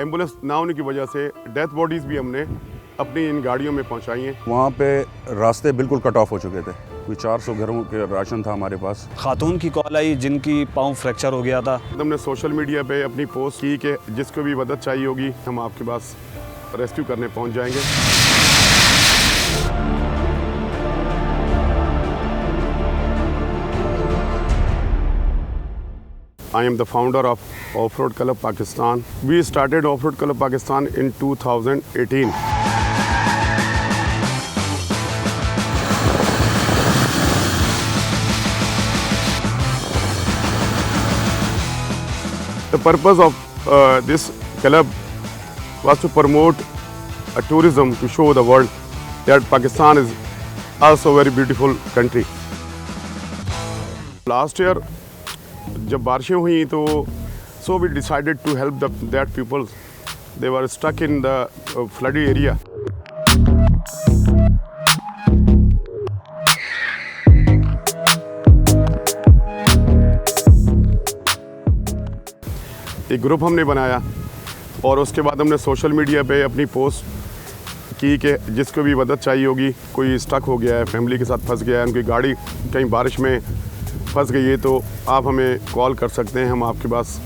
Ambulance ना होने की वजह से डेथ बॉडीज़ भी हमने अपनी इन गाड़ियों में पहुंचाई हैं। वहाँ पे रास्ते बिल्कुल कट ऑफ हो चुके थे, कोई 400 घरों के राशन था हमारे पास। खातून की कॉल आई जिनकी पाँव फ्रैक्चर हो गया था। हमने सोशल मीडिया पे अपनी पोस्ट की कि जिसको भी मदद चाहिए होगी हम आपके पास रेस्क्यू करने पहुंच जाएंगे। I am the founder of Off-Road Club Pakistan. We started Off-Road Club Pakistan in 2018. The purpose of this club was to promote tourism, to show the world that Pakistan is also a very beautiful country. Last year, जब बारिशें हुई तो so we decided to help that people. They were stuck in the floody area. एक group हमने बनाया और उसके बाद हमने सोशल मीडिया पे अपनी पोस्ट की कि जिसको भी मदद चाहिए होगी, कोई स्टक हो गया है, फैमिली के साथ फंस गया है, उनकी गाड़ी कहीं बारिश में फंस गई है, तो आप हमें कॉल कर सकते हैं, हम आपके पास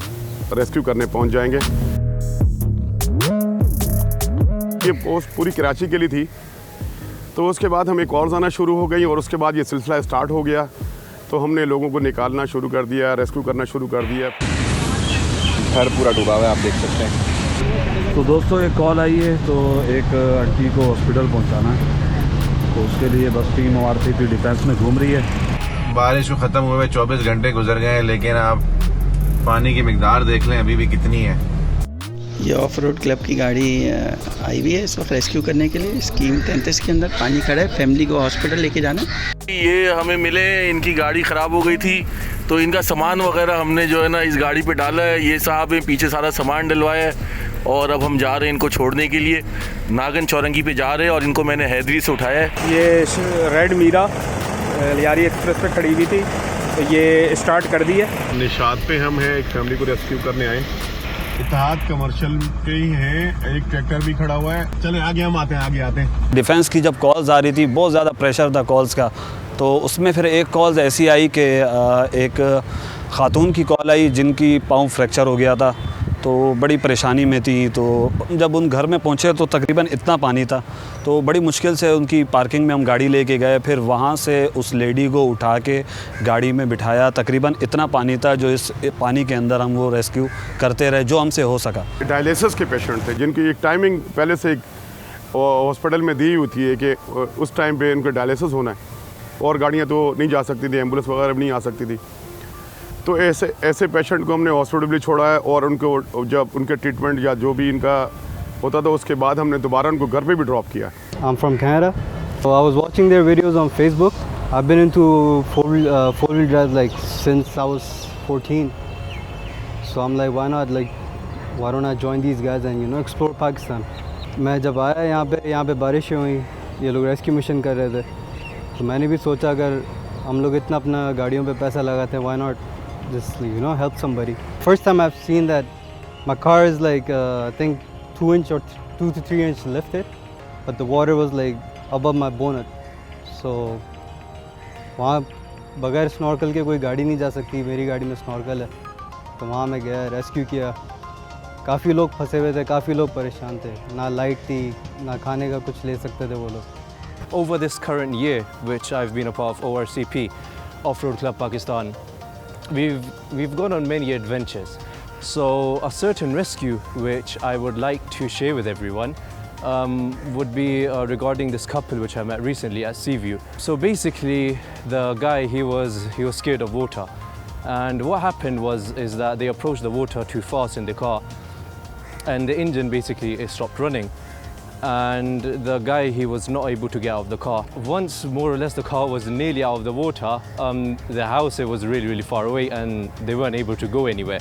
रेस्क्यू करने पहुंच जाएंगे। ये पोस्ट पूरी कराची के लिए थी, तो उसके बाद हमें कॉल्स आना शुरू हो गई और उसके बाद ये सिलसिला स्टार्ट हो गया, तो हमने लोगों को निकालना शुरू कर दिया, रेस्क्यू करना शुरू कर दिया। घर पूरा डूबा हुआ है, आप देख सकते हैं। तो दोस्तों एक कॉल आई है, तो एक आंटी को हॉस्पिटल पहुंचाना है, तो उसके लिए बस टीम RCP डिफेंस में घूम रही है। बारिश को ख़त्म हुए 24 घंटे गुजर गए हैं, लेकिन आप पानी की मिकदार देख लें अभी भी कितनी है। ये ऑफ रोड क्लब की गाड़ी आई हुई है इस वक्त रेस्क्यू करने के लिए। स्कीम 33 के अंदर पानी खड़ा है, फैमिली को हॉस्पिटल लेके जाना है। ये हमें मिले, इनकी गाड़ी ख़राब हो गई थी, तो इनका सामान वगैरह हमने जो है ना इस गाड़ी पे डाला है। ये साहब है पीछे सारा सामान डलवाया है और अब हम जा रहे हैं इनको छोड़ने के लिए। नागन चौरंगी पे जा रहे हैं और इनको मैंने हैदरी से उठाया है। ये रेड मीरा लियारी एक्सप्रेस पे खड़ी हुई थी, तो ये स्टार्ट कर दी है। निशात पे हम हैं, एक फैमिली को रेस्क्यू करने आए। इत्तेहाद कमर्शियल पे ही हैं, एक ट्रैक्टर भी खड़ा हुआ है। चले आगे हम आते हैं, आगे आते हैं। डिफेंस की जब कॉल्स आ रही थी, बहुत ज़्यादा प्रेशर था कॉल्स का, तो उसमें फिर एक कॉल्स ऐसी आई कि एक खातून की कॉल आई जिनकी पाँव फ्रैक्चर हो गया था, तो बड़ी परेशानी में थी। तो जब उन घर में पहुँचे तो तकरीबन इतना पानी था, तो बड़ी मुश्किल से उनकी पार्किंग में हम गाड़ी लेके गए। फिर वहाँ से उस लेडी को उठा के गाड़ी में बिठाया। तकरीबन इतना पानी था जो इस पानी के अंदर हम वो रेस्क्यू करते रहे जो हमसे हो सका। डायलिसिस के पेशेंट थे जिनकी एक टाइमिंग पहले से हॉस्पिटल में दी हुई थी कि उस टाइम पे उनका डायलिसिस होना है, और गाड़ियाँ तो नहीं जा सकती थी, एम्बुलेंस वगैरह भी नहीं आ सकती थी। तो ऐसे पेशेंट को हमने हॉस्पिटल भी छोड़ा है और उनको जब उनके ट्रीटमेंट या जो भी इनका होता था उसके बाद हमने दोबारा उनको घर पे भी ड्रॉप किया। I'm from Canada. So I was watching their videos on Facebook. I've been into four-wheel drive like since I was 14. So I'm like, why don't I join these guys and explore Pakistan. मैं जब आया यहाँ पे बारिशें हुई, ये लोग rescue mission कर रहे थे, तो मैंने भी सोचा अगर हम लोग इतना अपना गाड़ियों पे पैसा लगाते हैं, why not just help somebody. First time I've seen that my car is like I think 2 inch or 2 to 3 inch lifted, but the water was like above my bonnet. So वहाँ बगैर स्नॉर्कल के कोई गाड़ी नहीं जा सकती, मेरी गाड़ी में स्नॉर्कल है, तो वहाँ मैं गया, रेस्क्यू किया। काफ़ी लोग फंसे हुए थे, काफ़ी लोग परेशान थे, ना लाइट थी, ना खाने का कुछ ले सकते थे वो लोग। Over this current year, which I've been a part of ORCP, Off-Road Club Pakistan, we've gone on many adventures. So a certain rescue which I would like to share with everyone would be regarding this couple which I met recently at Seaview. So basically, the guy he was scared of water, and what happened is that they approached the water too fast in the car, and the engine basically stopped running. And the guy, he was not able to get out of the car. Once more or less the car was nearly out of the water, the house, it was really far away and they weren't able to go anywhere.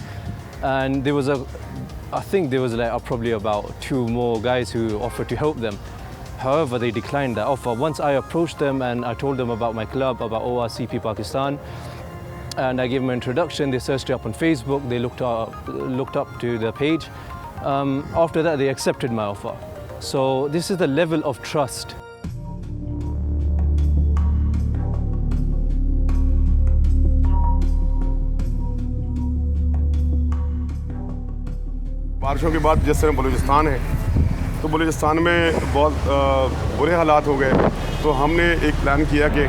And there was I think there was like probably about 2 more guys who offered to help them. However, they declined that offer. Once I approached them and I told them about my club, about ORCP Pakistan, and I gave them an introduction. They searched it up on Facebook, they looked up to the page. After that, they accepted my offer. So this is the level of trust. बारिशों के बाद जिस तरह बलूचिस्तान है, तो बलूचिस्तान में बहुत बुरे हालात हो गए। तो हमने एक प्लान किया कि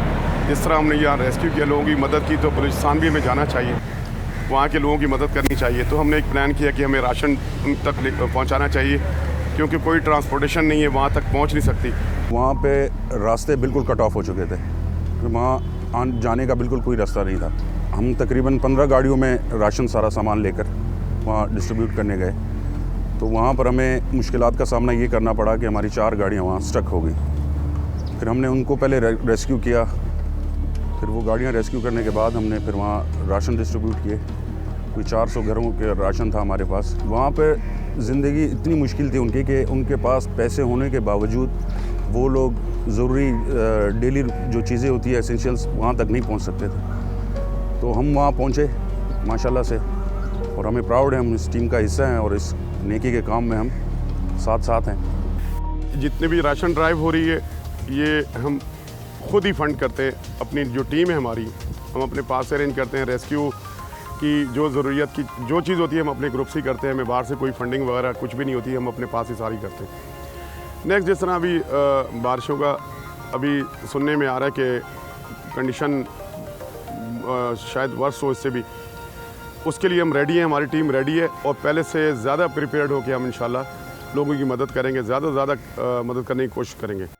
जिस तरह हमने यहाँ रेस्क्यू किया, लोगों की मदद की, तो बलूचिस्तान भी हमें जाना चाहिए, वहाँ के लोगों की मदद करनी चाहिए। तो हमने एक प्लान किया कि हमें राशन उन तक पहुँचाना चाहिए, क्योंकि कोई ट्रांसपोर्टेशन नहीं है, वहाँ तक पहुँच नहीं सकती। वहाँ पे रास्ते बिल्कुल कट ऑफ हो चुके थे, वहाँ जाने का बिल्कुल कोई रास्ता नहीं था। हम तकरीबन 15 गाड़ियों में राशन सारा सामान लेकर वहाँ डिस्ट्रीब्यूट करने गए, तो वहाँ पर हमें मुश्किलात का सामना ये करना पड़ा कि हमारी 4 गाड़ियाँ वहाँ स्टक हो गई। फिर हमने उनको पहले रेस्क्यू किया, फिर वो गाड़ियाँ रेस्क्यू करने के बाद हमने फिर वहाँ राशन डिस्ट्रीब्यूट किए। कोई 400 घरों के राशन था हमारे पास। वहाँ पर ज़िंदगी इतनी मुश्किल थी उनकी कि उनके पास पैसे होने के बावजूद वो लोग ज़रूरी डेली जो चीज़ें होती है एसेंशियल्स, वहाँ तक नहीं पहुँच सकते थे। तो हम वहाँ पहुँचे माशाल्लाह से, और हमें प्राउड है, हम इस टीम का हिस्सा हैं और इस नेकी के काम में हम साथ हैं। जितने भी राशन ड्राइव हो रही है, ये हम खुद ही फंड करते हैं। अपनी जो टीम है हमारी, हम अपने पास से अरेंज करते हैं। रेस्क्यू की जो ज़रूरियत की जो चीज़ होती है हम अपने ग्रुप से ही करते हैं। हमें बाहर से कोई फंडिंग वगैरह कुछ भी नहीं होती, हम अपने पास ही सारी करते हैं। नेक्स्ट, जिस तरह अभी बारिशों का अभी सुनने में आ रहा है कि कंडीशन शायद वर्स हो इससे भी, उसके लिए हम रेडी हैं, हमारी टीम रेडी है, और पहले से ज़्यादा प्रिपेयर्ड होकर हम इंशाल्लाह लोगों की मदद करेंगे, ज़्यादा से ज़्यादा मदद करने की कोशिश करेंगे।